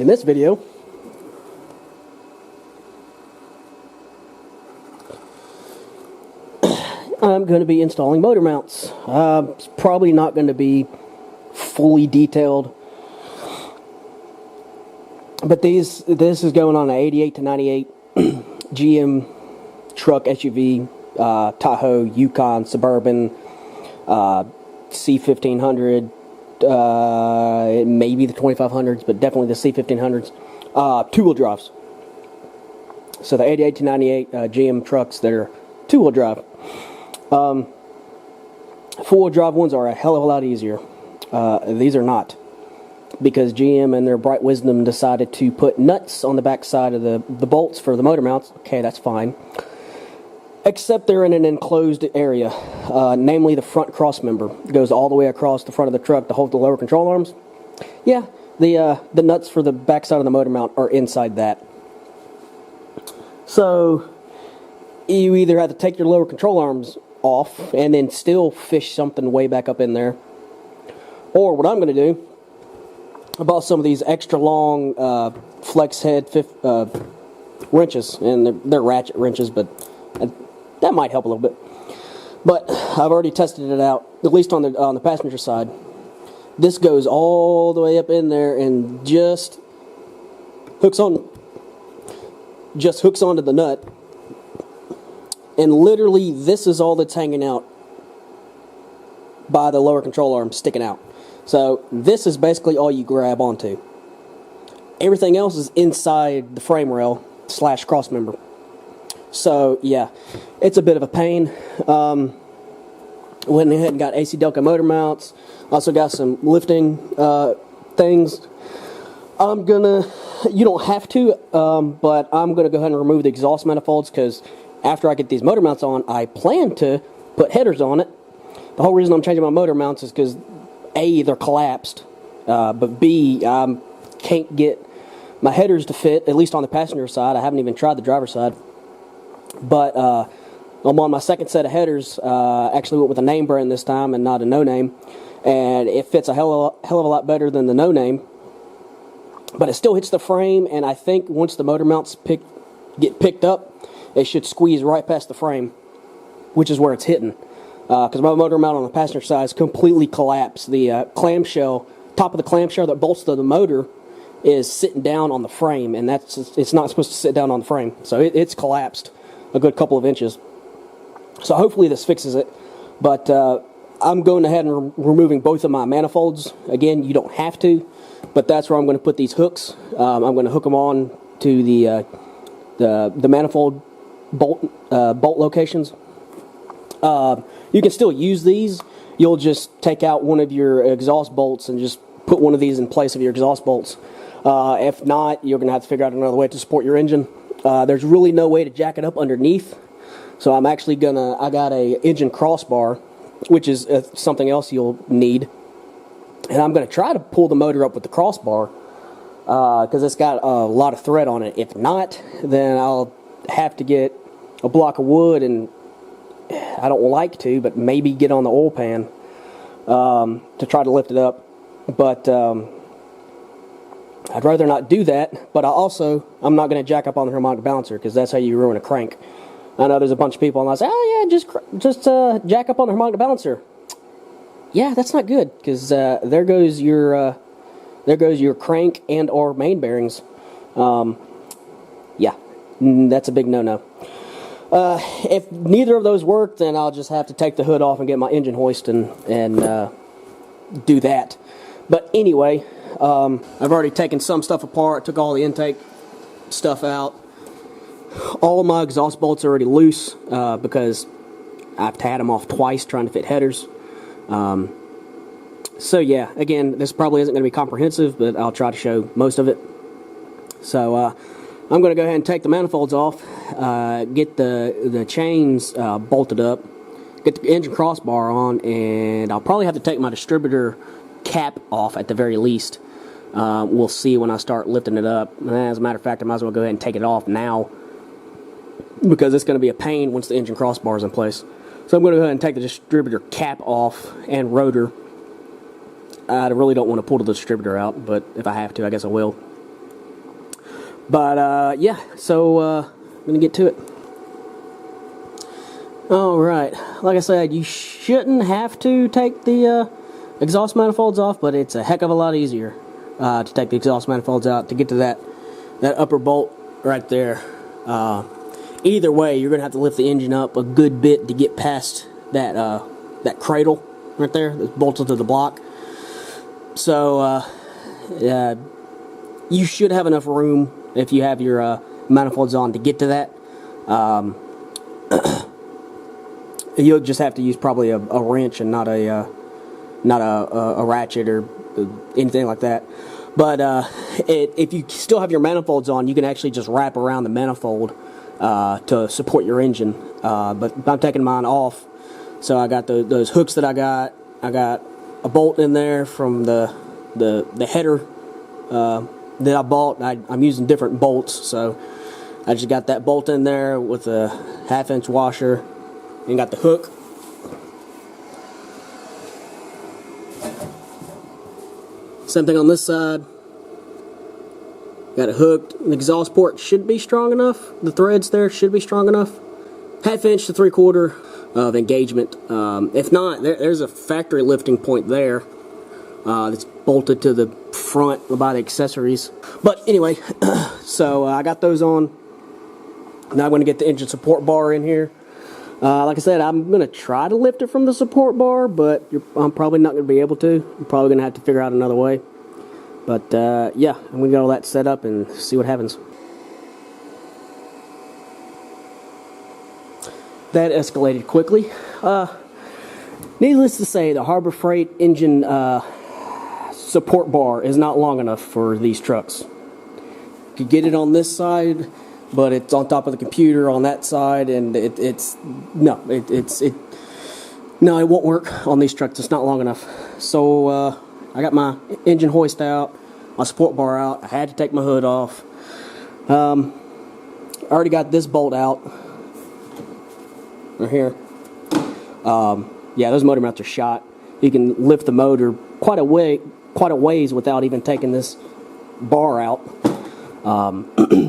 In this video, I'm going to be installing motor mounts. It's probably not going to be fully detailed, but this is going on an 88 to 98 GM truck SUV, Tahoe, Yukon, Suburban, C1500, maybe the 2500s, but definitely the C1500s, two-wheel drives. So the 88 to 98 GM trucks that are two-wheel drive. Four-wheel drive ones are a hell of a lot easier. These are not, because GM and their bright wisdom decided to put nuts on the back side of the bolts for the motor mounts. Okay, that's fine. Except they're in an enclosed area, namely the front cross member. It goes all the way across the front of the truck to hold the lower control arms. Yeah, the nuts for the back side of the motor mount are inside that. So you either have to take your lower control arms off and then still fish something way back up in there. Or what I'm going to do, I bought some of these extra long flex head wrenches, and they're ratchet wrenches, but that might help a little bit. But I've already tested it out, at least on the passenger side. This goes all the way up in there and just hooks onto the nut. And literally, this is all that's hanging out by the lower control arm sticking out. So this is basically all you grab onto. Everything else is inside the frame rail / cross member. So yeah, it's a bit of a pain. Went ahead and got AC Delco motor mounts. Also got some lifting things. You don't have to, but I'm gonna go ahead and remove the exhaust manifolds, because after I get these motor mounts on, I plan to put headers on it. The whole reason I'm changing my motor mounts is because A, they're collapsed, but B, I can't get my headers to fit, at least on the passenger side. I haven't even tried the driver's side. But I'm on my second set of headers. Actually went with a name brand this time and not a no-name. And it fits a hell of a lot better than the no-name. But it still hits the frame, and I think once the motor mounts get picked up, it should squeeze right past the frame, which is where it's hitting. Because my motor mount on the passenger side is completely collapsed. The clamshell, top of the clamshell that bolts to the motor, is sitting down on the frame, and it's not supposed to sit down on the frame. So it's collapsed a good couple of inches. So hopefully this fixes it. But I'm going ahead and removing both of my manifolds. Again, you don't have to, but that's where I'm going to put these hooks. I'm going to hook them on to the manifold bolt locations. You can still use these. You'll just take out one of your exhaust bolts and just put one of these in place of your exhaust bolts. If not, you're going to have to figure out another way to support your engine. There's really no way to jack it up underneath. So I'm actually I got a engine crossbar, which is something else you'll need. And I'm going to try to pull the motor up with the crossbar, because it's got a lot of thread on it. If not, then I'll have to get a block of wood, and I don't like to, but maybe get on the oil pan to try to lift it up. But I'd rather not do that. But I'm not going to jack up on the harmonic balancer, because that's how you ruin a crank. I know there's a bunch of people, and I say, oh yeah, just jack up on the harmonic balancer. Yeah, that's not good, because there goes your crank and or main bearings. Yeah, that's a big no-no. If neither of those work, then I'll just have to take the hood off and get my engine hoist and do that. But anyway, I've already taken some stuff apart, took all the intake stuff out. All my exhaust bolts are already loose, because I've had them off twice trying to fit headers. So yeah, again, this probably isn't going to be comprehensive, but I'll try to show most of it. So I'm going to go ahead and take the manifolds off, get the chains bolted up, get the engine crossbar on, and I'll probably have to take my distributor cap off at the very least. We'll see when I start lifting it up. As a matter of fact, I might as well go ahead and take it off now, because it's going to be a pain once the engine crossbar is in place. So I'm going to go ahead and take the distributor cap off and rotor. I really don't want to pull the distributor out, but if I have to, I guess I will. But yeah, so I'm gonna get to it. All right, like I said, you shouldn't have to take the exhaust manifolds off, but it's a heck of a lot easier to take the exhaust manifolds out to get to that upper bolt right there. Either way, you're gonna have to lift the engine up a good bit to get past that cradle right there that's bolted to the block. So you should have enough room if you have your manifolds on to get to that. You'll just have to use probably a wrench and not a ratchet or anything like that. But if you still have your manifolds on, you can actually just wrap around the manifold to support your engine. But I'm taking mine off, so I got those hooks that I got. I got a bolt in there from the header that I bought. I'm using different bolts, so I just got that bolt in there with a 1/2-inch washer. And got the hook. Same thing on this side. Got it hooked. The exhaust port should be strong enough. The threads there should be strong enough. 1/2 to 3/4 of engagement. If not, there's a factory lifting point there that's bolted to the front by the accessories. But anyway, so I got those on. Now I'm going to get the engine support bar in here. Like I said, I'm going to try to lift it from the support bar, but I'm probably not going to be able to. I'm probably going to have to figure out another way. But yeah, I'm going to get all that set up and see what happens. That escalated quickly. Needless to say, the Harbor Freight engine support bar is not long enough for these trucks. You could get it on this side, but it's on top of the computer on that side, and it won't work on these trucks. It's not long enough. So I got my engine hoist out, my support bar out. I had to take my hood off. I already got this bolt out right here. Yeah, those motor mounts are shot. You can lift the motor quite a ways without even taking this bar out.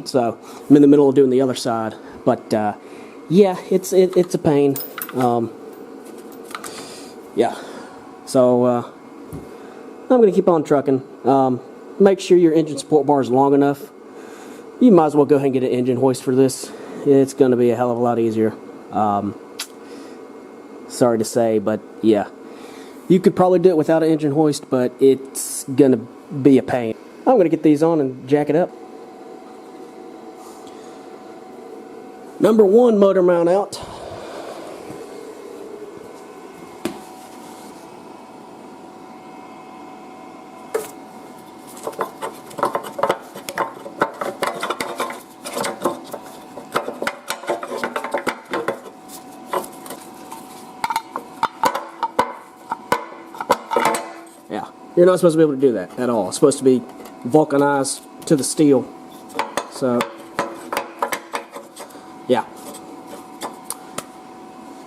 So I'm in the middle of doing the other side, but yeah, it's a pain. Yeah, so I'm gonna keep on trucking. Make sure your engine support bar is long enough. You might as well go ahead and get an engine hoist for this. It's gonna be a hell of a lot easier. Sorry to say, but yeah, you could probably do it without an engine hoist, but it's gonna be a pain. I'm gonna get these on and jack it up. Number 1 motor mount out. Yeah, you're not supposed to be able to do that at all. It's supposed to be vulcanized to the steel. So yeah.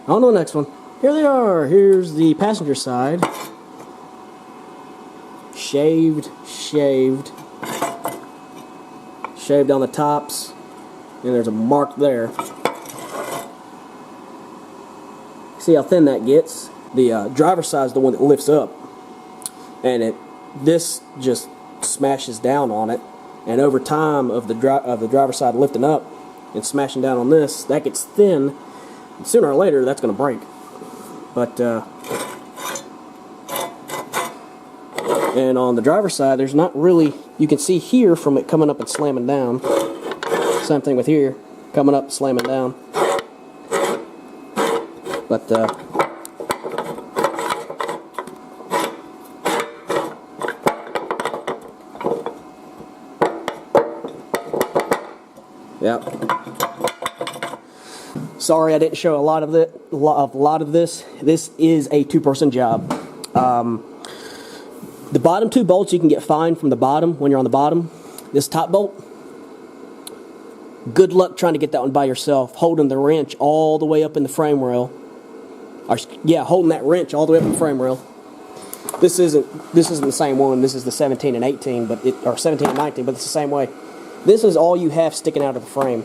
On to the next one. Here they are. Here's the passenger side. Shaved on the tops. And there's a mark there. See how thin that gets? The driver's side is the one that lifts up. And this just smashes down on it. And over time of the driver's side lifting up and smashing down on this, that gets thin, and sooner or later that's going to break. But and on the driver's side, there's not really, you can see here from it coming up and slamming down. Same thing with here, coming up, slamming down. But yeah. Sorry, I didn't show a lot of this. This is a 2-person job. The bottom 2 bolts you can get fine from the bottom when you're on the bottom. This top bolt, good luck trying to get that one by yourself, holding the wrench all the way up in the frame rail. Or, yeah, holding that wrench all the way up in the frame rail. This isn't the same one. This is the 17 and 18, or 17 and 19, but it's the same way. This is all you have sticking out of the frame.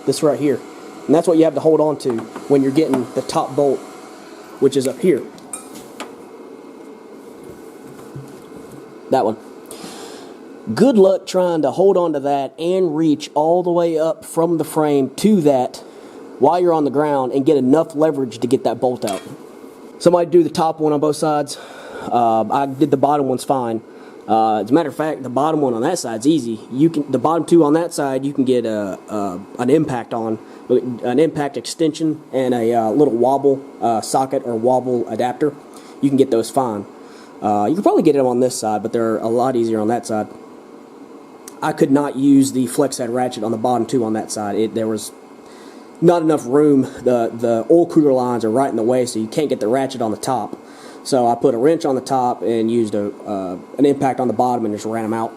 This right here. And that's what you have to hold on to when you're getting the top bolt, which is up here. That one. Good luck trying to hold on to that and reach all the way up from the frame to that while you're on the ground and get enough leverage to get that bolt out. So I might do the top one on both sides. I did the bottom one's fine. As a matter of fact, the bottom one on that side's easy. The bottom two on that side, you can get an impact on, an impact extension and a little wobble socket or wobble adapter. You can get those fine. You can probably get them on this side, but they're a lot easier on that side. I could not use the flex head ratchet on the bottom two on that side. There was not enough room. The oil cooler lines are right in the way, so you can't get the ratchet on the top. So I put a wrench on the top and used an impact on the bottom and just ran them out.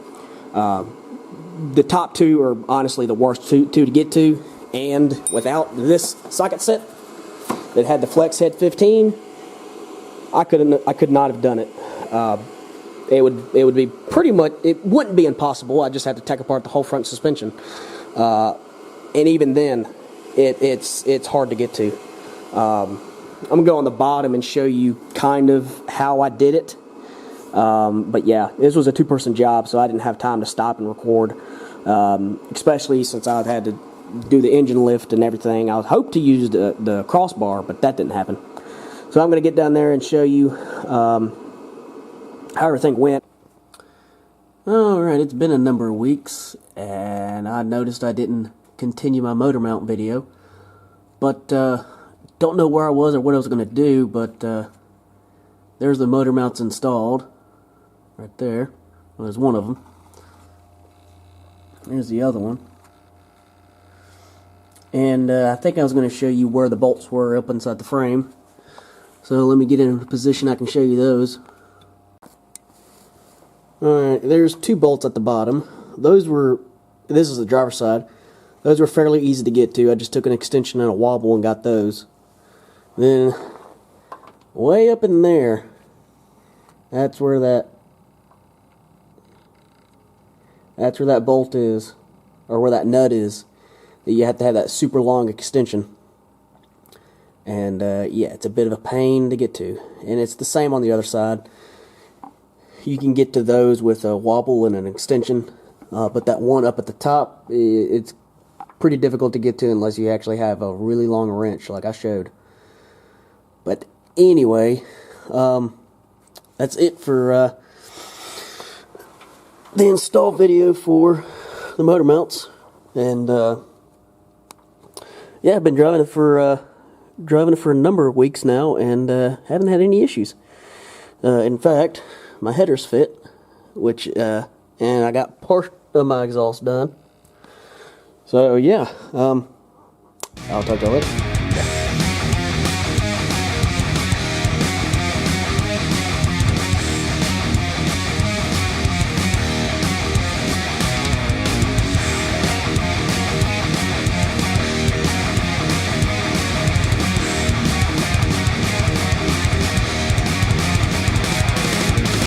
The top two are honestly the worst two to get to, and without this socket set that had the flex head 15, I could not have done it. It would be pretty much, it wouldn't be impossible. I just had to take apart the whole front suspension, and even then, it's hard to get to. I'm going to go on the bottom and show you kind of how I did it. But yeah, this was a two-person job, so I didn't have time to stop and record, especially since I had to do the engine lift and everything. I hoped to use the crossbar, but that didn't happen. So I'm going to get down there and show you how everything went. Alright, it's been a number of weeks, and I noticed I didn't continue my motor mount video. But, don't know where I was or what I was going to do, but there's the motor mounts installed. Right there. Well, there's one of them. There's the other one. And I think I was going to show you where the bolts were up inside the frame. So let me get in a position I can show you those. Alright, there's two bolts at the bottom. Those were, this is the driver's side. Those were fairly easy to get to. I just took an extension and a wobble and got those. Then, way up in there, that's where that bolt is, or where that nut is, that you have to have that super long extension. And yeah, it's a bit of a pain to get to. And it's the same on the other side. You can get to those with a wobble and an extension, but that one up at the top, it's pretty difficult to get to unless you actually have a really long wrench like I showed. But anyway, that's it for the install video for the motor mounts. And yeah, I've been driving it for a number of weeks now, and haven't had any issues. In fact, my headers fit, which and I got part of my exhaust done. So yeah, I'll talk to you later.